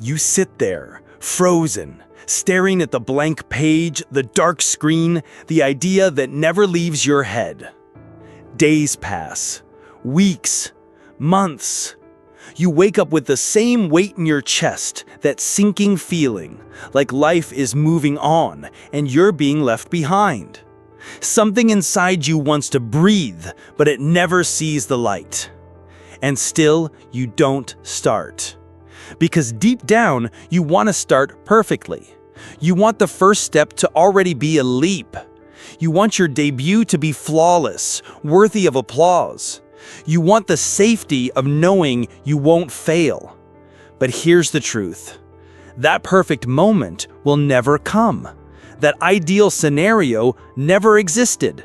You sit there, frozen, staring at the blank page, the dark screen, the idea that never leaves your head. Days pass, weeks, months. You wake up with the same weight in your chest, that sinking feeling, like life is moving on and you're being left behind. Something inside you wants to breathe, but it never sees the light. And still, you don't start. Because deep down, you want to start perfectly. You want the first step to already be a leap. You want your debut to be flawless, worthy of applause. You want the safety of knowing you won't fail. But here's the truth. That perfect moment will never come. That ideal scenario never existed.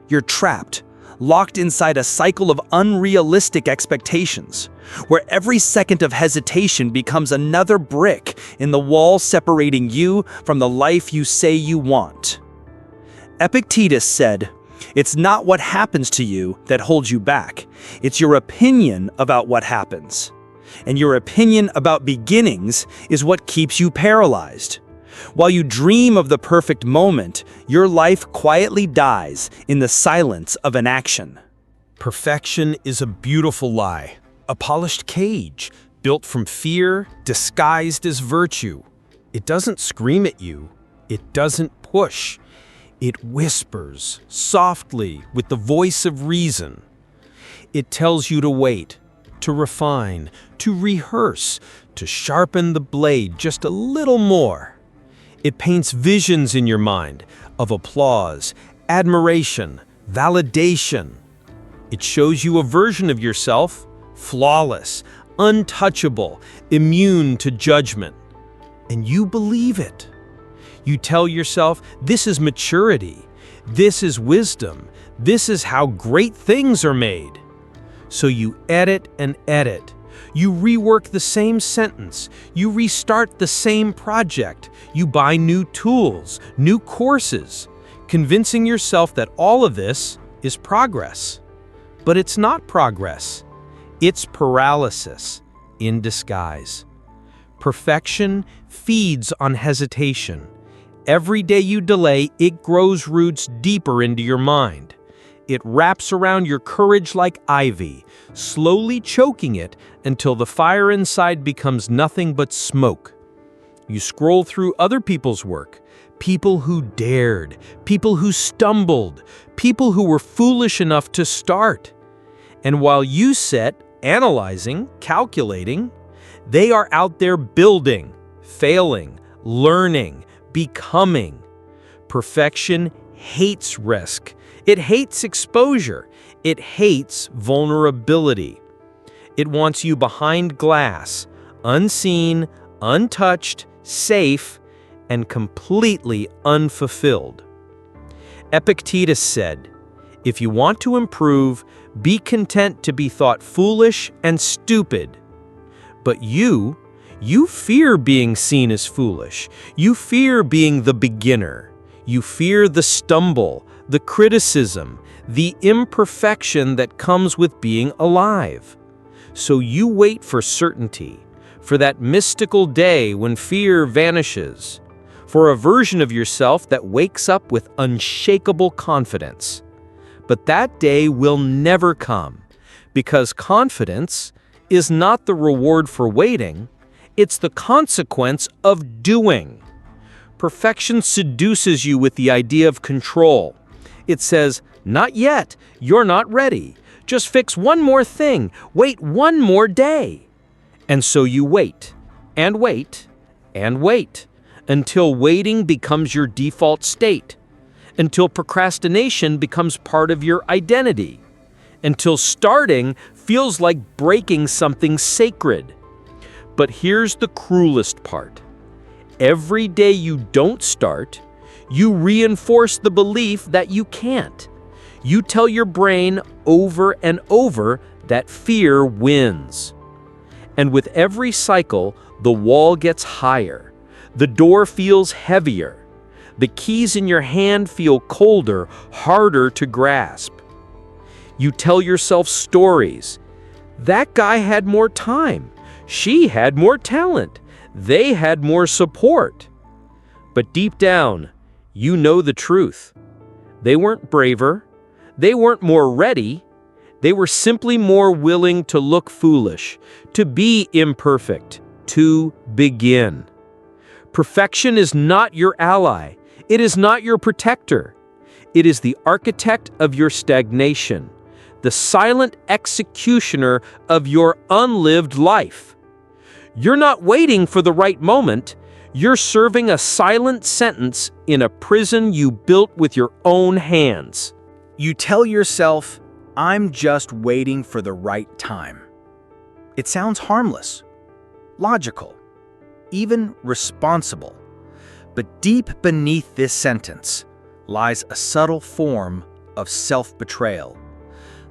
You're trapped, locked inside a cycle of unrealistic expectations, where every second of hesitation becomes another brick in the wall separating you from the life you say you want. Epictetus said, "It's not what happens to you that holds you back. It's your opinion about what happens. And your opinion about beginnings is what keeps you paralyzed. While you dream of the perfect moment, your life quietly dies in the silence of inaction." Perfection is a beautiful lie, a polished cage, built from fear, disguised as virtue. It doesn't scream at you. It doesn't push. It whispers, softly, with the voice of reason. It tells you to wait, to refine, to rehearse, to sharpen the blade just a little more. It paints visions in your mind of applause, admiration, validation. It shows you a version of yourself, flawless, untouchable, immune to judgment. And you believe it. You tell yourself, this is maturity, this is wisdom, this is how great things are made. So you edit and edit. You rework the same sentence. You restart the same project. You buy new tools, new courses, convincing yourself that all of this is progress. But it's not progress. It's paralysis in disguise. Perfection feeds on hesitation. Every day you delay, it grows roots deeper into your mind. It wraps around your courage like ivy, slowly choking it until the fire inside becomes nothing but smoke. You scroll through other people's work, people who dared, people who stumbled, people who were foolish enough to start. And while you sit, analyzing, calculating, they are out there building, failing, learning, becoming. Perfection hates risk. It hates exposure. It hates vulnerability. It wants you behind glass, unseen, untouched, safe, and completely unfulfilled. Epictetus said, "If you want to improve, be content to be thought foolish and stupid." But you fear being seen as foolish. You fear being the beginner. You fear the stumble, the criticism, the imperfection that comes with being alive. So you wait for certainty, for that mystical day when fear vanishes, for a version of yourself that wakes up with unshakable confidence. But that day will never come, because confidence is not the reward for waiting, it's the consequence of doing. Perfection seduces you with the idea of control. It says, "Not yet, you're not ready. Just fix one more thing, wait one more day." And so you wait, and wait, and wait, until waiting becomes your default state, until procrastination becomes part of your identity, until starting feels like breaking something sacred. But here's the cruelest part. Every day you don't start, you reinforce the belief that you can't. You tell your brain over and over that fear wins. And with every cycle, the wall gets higher. The door feels heavier. The keys in your hand feel colder, harder to grasp. You tell yourself stories. That guy had more time. She had more talent. They had more support. But deep down, you know the truth. They weren't braver. They weren't more ready. They were simply more willing to look foolish, to be imperfect, to begin. Perfection is not your ally. It is not your protector. It is the architect of your stagnation, the silent executioner of your unlived life. You're not waiting for the right moment. You're serving a silent sentence in a prison you built with your own hands. You tell yourself, I'm just waiting for the right time. It sounds harmless, logical, even responsible. But deep beneath this sentence lies a subtle form of self-betrayal.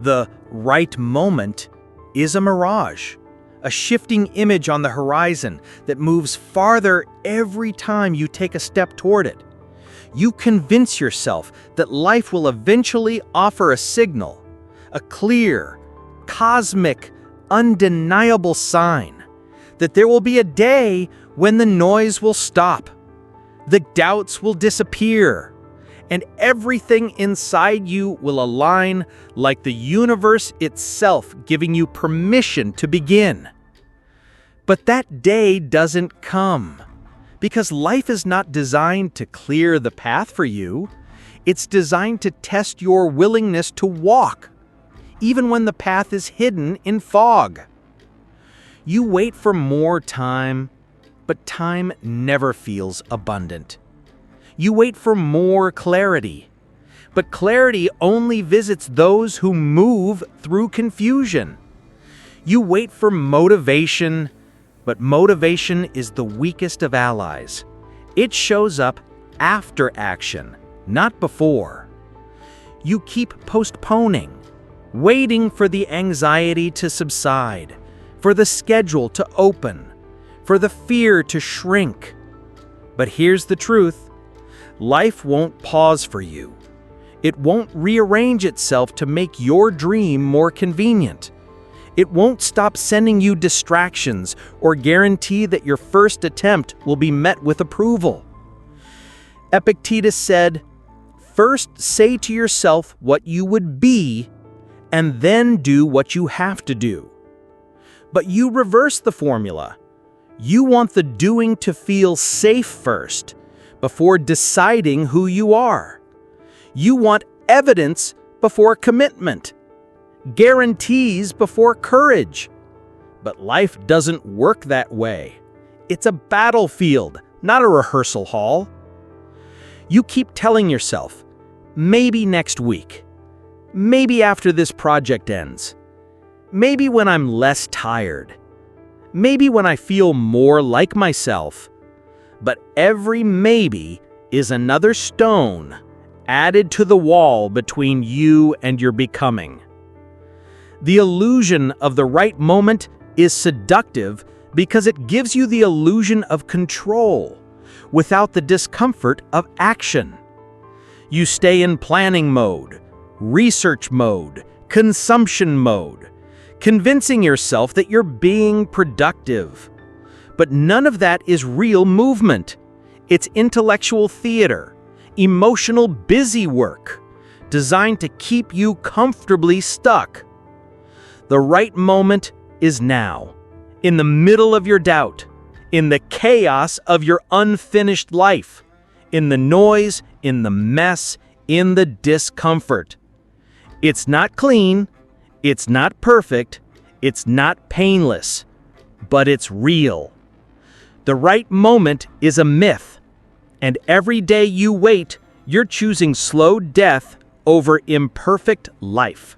The right moment is a mirage, a shifting image on the horizon that moves farther every time you take a step toward it. You convince yourself that life will eventually offer a signal, a clear, cosmic, undeniable sign, that there will be a day when the noise will stop, the doubts will disappear, and everything inside you will align like the universe itself giving you permission to begin. But that day doesn't come, because life is not designed to clear the path for you. It's designed to test your willingness to walk, even when the path is hidden in fog. You wait for more time, but time never feels abundant. You wait for more clarity, but clarity only visits those who move through confusion. You wait for motivation, but motivation is the weakest of allies. It shows up after action, not before. You keep postponing, waiting for the anxiety to subside, for the schedule to open, for the fear to shrink. But here's the truth. Life won't pause for you. It won't rearrange itself to make your dream more convenient. It won't stop sending you distractions or guarantee that your first attempt will be met with approval. Epictetus said, "First say to yourself what you would be, and then do what you have to do." But you reverse the formula. You want the doing to feel safe first, before deciding who you are. You want evidence before commitment, guarantees before courage. But life doesn't work that way. It's a battlefield, not a rehearsal hall. You keep telling yourself, maybe next week, maybe after this project ends, maybe when I'm less tired, maybe when I feel more like myself. But every maybe is another stone added to the wall between you and your becoming. The illusion of the right moment is seductive because it gives you the illusion of control without the discomfort of action. You stay in planning mode, research mode, consumption mode, convincing yourself that you're being productive. But none of that is real movement. It's intellectual theater, emotional busy work, designed to keep you comfortably stuck. The right moment is now, in the middle of your doubt, in the chaos of your unfinished life, in the noise, in the mess, in the discomfort. It's not clean, it's not perfect, it's not painless, but it's real. The right moment is a myth, and every day you wait, you're choosing slow death over imperfect life.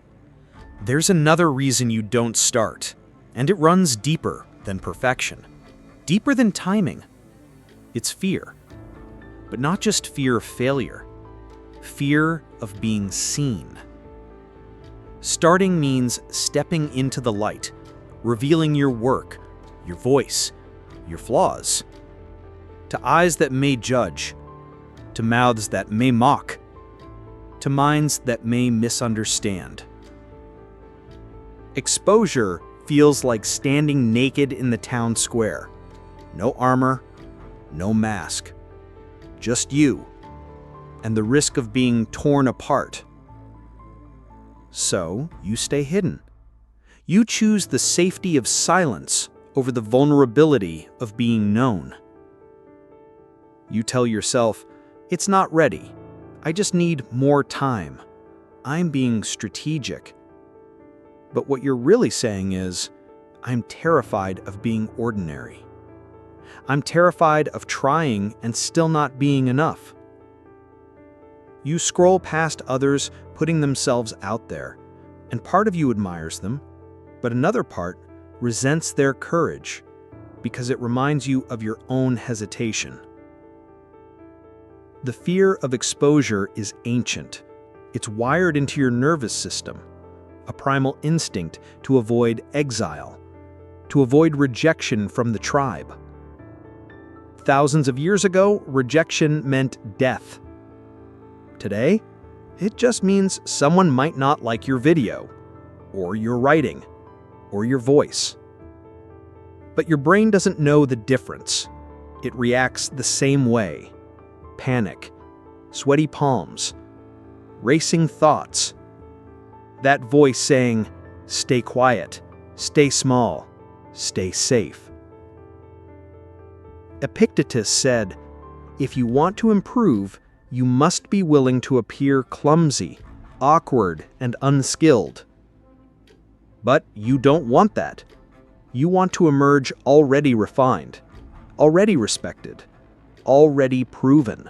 There's another reason you don't start, and it runs deeper than perfection, deeper than timing. It's fear, but not just fear of failure, fear of being seen. Starting means stepping into the light, revealing your work, your voice, your flaws, to eyes that may judge, to mouths that may mock, to minds that may misunderstand. Exposure feels like standing naked in the town square, No armor, no mask. Just you, and the risk of being torn apart. So, you stay hidden. You choose the safety of silence over the vulnerability of being known. You tell yourself, it's not ready. I just need more time. I'm being strategic. But what you're really saying is, I'm terrified of being ordinary. I'm terrified of trying and still not being enough. You scroll past others putting themselves out there, and part of you admires them, but another part resents their courage because it reminds you of your own hesitation. The fear of exposure is ancient. It's wired into your nervous system, a primal instinct to avoid exile, to avoid rejection from the tribe. Thousands of years ago, rejection meant death. Today, it just means someone might not like your video, or your writing, or your voice. But your brain doesn't know the difference. It reacts the same way. Panic, sweaty palms, racing thoughts. That voice saying, stay quiet, stay small, stay safe. Epictetus said, if you want to improve, you must be willing to appear clumsy, awkward, and unskilled. But you don't want that. You want to emerge already refined, already respected, already proven.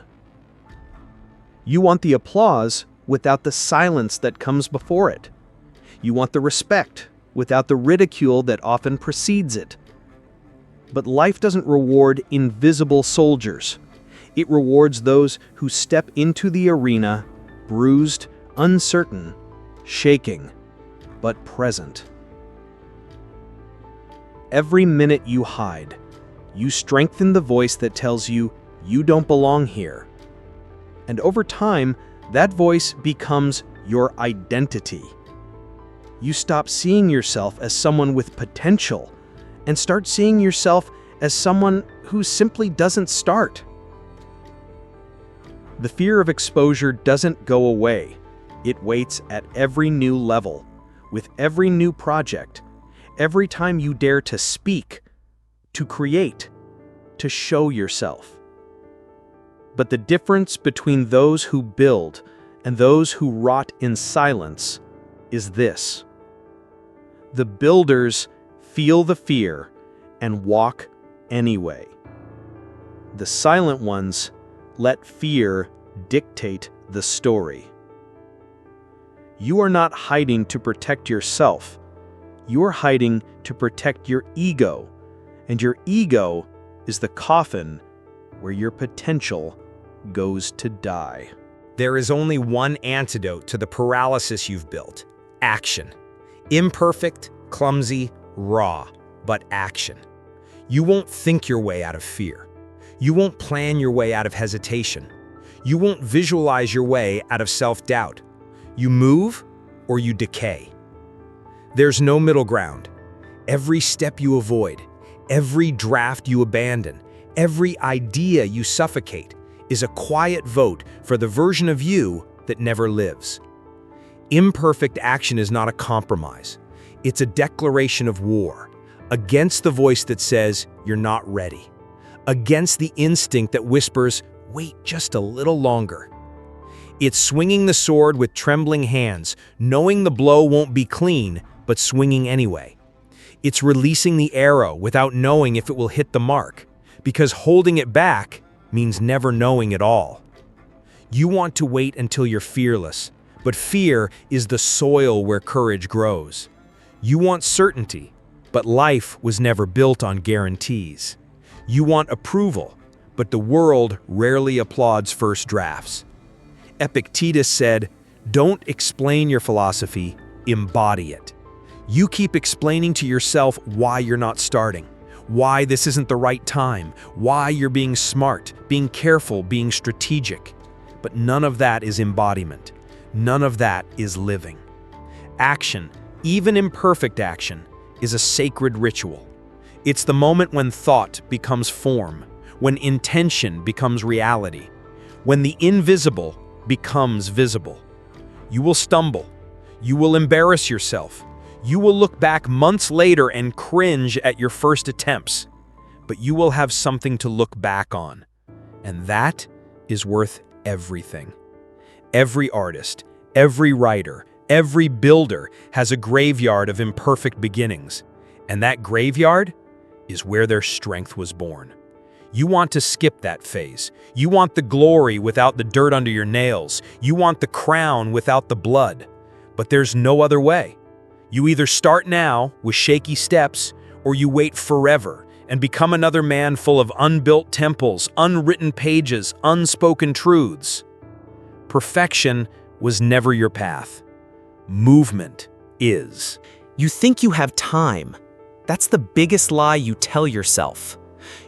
You want the applause without the silence that comes before it. You want the respect without the ridicule that often precedes it. But life doesn't reward invisible soldiers. It rewards those who step into the arena, bruised, uncertain, shaking, but present. Every minute you hide, you strengthen the voice that tells you you don't belong here. And over time, that voice becomes your identity. You stop seeing yourself as someone with potential and start seeing yourself as someone who simply doesn't start. The fear of exposure doesn't go away. It waits at every new level, with every new project, every time you dare to speak, to create, to show yourself. But the difference between those who build and those who rot in silence is this. The builders feel the fear and walk anyway. The silent ones let fear dictate the story. You are not hiding to protect yourself. You are hiding to protect your ego, and your ego is the coffin where your potential goes to die. There is only one antidote to the paralysis you've built: action. Imperfect, clumsy, raw, but action. You won't think your way out of fear. You won't plan your way out of hesitation. You won't visualize your way out of self-doubt. You move or you decay. There's no middle ground. Every step you avoid, every draft you abandon, every idea you suffocate is a quiet vote for the version of you that never lives. Imperfect action is not a compromise. It's a declaration of war against the voice that says you're not ready, against the instinct that whispers, wait just a little longer. It's swinging the sword with trembling hands, knowing the blow won't be clean, but swinging anyway. It's releasing the arrow without knowing if it will hit the mark, because holding it back means never knowing at all. You want to wait until you're fearless, but fear is the soil where courage grows. You want certainty, but life was never built on guarantees. You want approval, but the world rarely applauds first drafts. Epictetus said, don't explain your philosophy, embody it. You keep explaining to yourself why you're not starting, why this isn't the right time, why you're being smart, being careful, being strategic. But none of that is embodiment. None of that is living. Action, even imperfect action, is a sacred ritual. It's the moment when thought becomes form, when intention becomes reality, when the invisible becomes visible. You will stumble. You will embarrass yourself. You will look back months later and cringe at your first attempts. But you will have something to look back on. And that is worth everything. Every artist, every writer, every builder has a graveyard of imperfect beginnings. And that graveyard is where their strength was born. You want to skip that phase. You want the glory without the dirt under your nails. You want the crown without the blood. But there's no other way. You either start now with shaky steps, or you wait forever and become another man full of unbuilt temples, unwritten pages, unspoken truths. Perfection was never your path. Movement is. You think you have time. That's the biggest lie you tell yourself.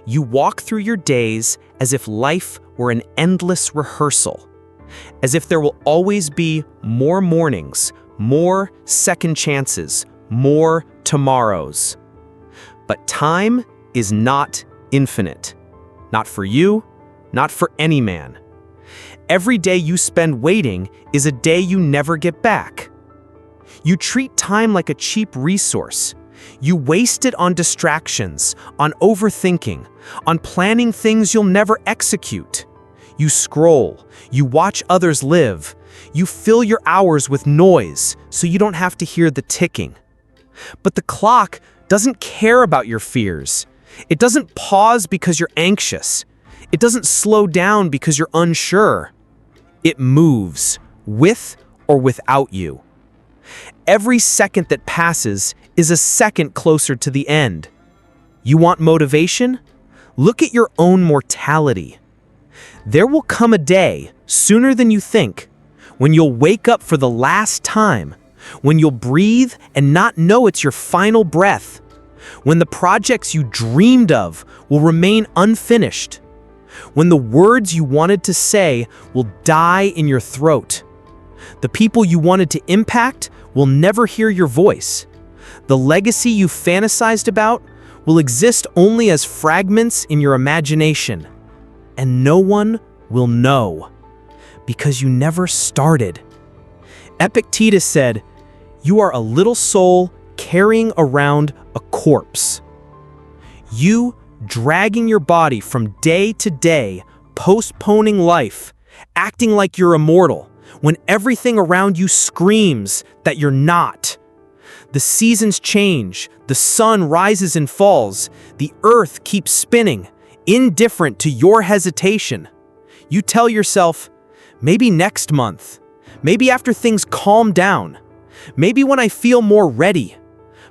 You walk through your days as if life were an endless rehearsal, as if there will always be more mornings, more second chances, more tomorrows. But time is not infinite. Not for you, not for any man. Every day you spend waiting is a day you never get back. You treat time like a cheap resource. You waste it on distractions, on overthinking, on planning things you'll never execute. You scroll, you watch others live, you fill your hours with noise so you don't have to hear the ticking. But the clock doesn't care about your fears. It doesn't pause because you're anxious. It doesn't slow down because you're unsure. It moves, with or without you. Every second that passes is a second closer to the end. You want motivation? Look at your own mortality. There will come a day, sooner than you think, when you'll wake up for the last time, when you'll breathe and not know it's your final breath, when the projects you dreamed of will remain unfinished, when the words you wanted to say will die in your throat. The people you wanted to impact will never hear your voice. The legacy you fantasized about will exist only as fragments in your imagination. And no one will know, because you never started. Epictetus said, "You are a little soul carrying around a corpse." You dragging your body from day to day, postponing life, acting like you're immortal, when everything around you screams that you're not. The seasons change, the sun rises and falls, the earth keeps spinning, indifferent to your hesitation. You tell yourself, maybe next month, maybe after things calm down, maybe when I feel more ready.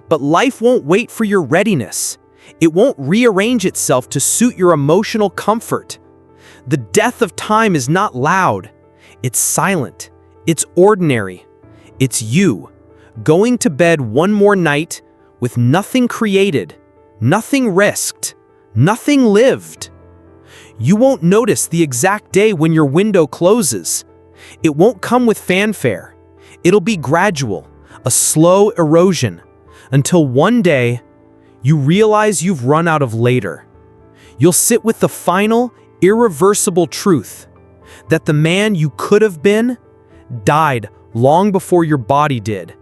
But life won't wait for your readiness. It won't rearrange itself to suit your emotional comfort. The death of time is not loud. It's silent. It's ordinary. It's you, going to bed one more night with nothing created, nothing risked, nothing lived. You won't notice the exact day when your window closes. It won't come with fanfare. It'll be gradual, a slow erosion, until one day you realize you've run out of later. You'll sit with the final, irreversible truth that the man you could have been died long before your body did,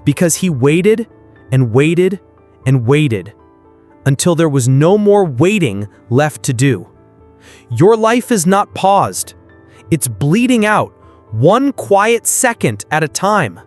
because he waited and waited and waited until there was no more waiting left to do. Your life is not paused. It's bleeding out, one quiet second at a time.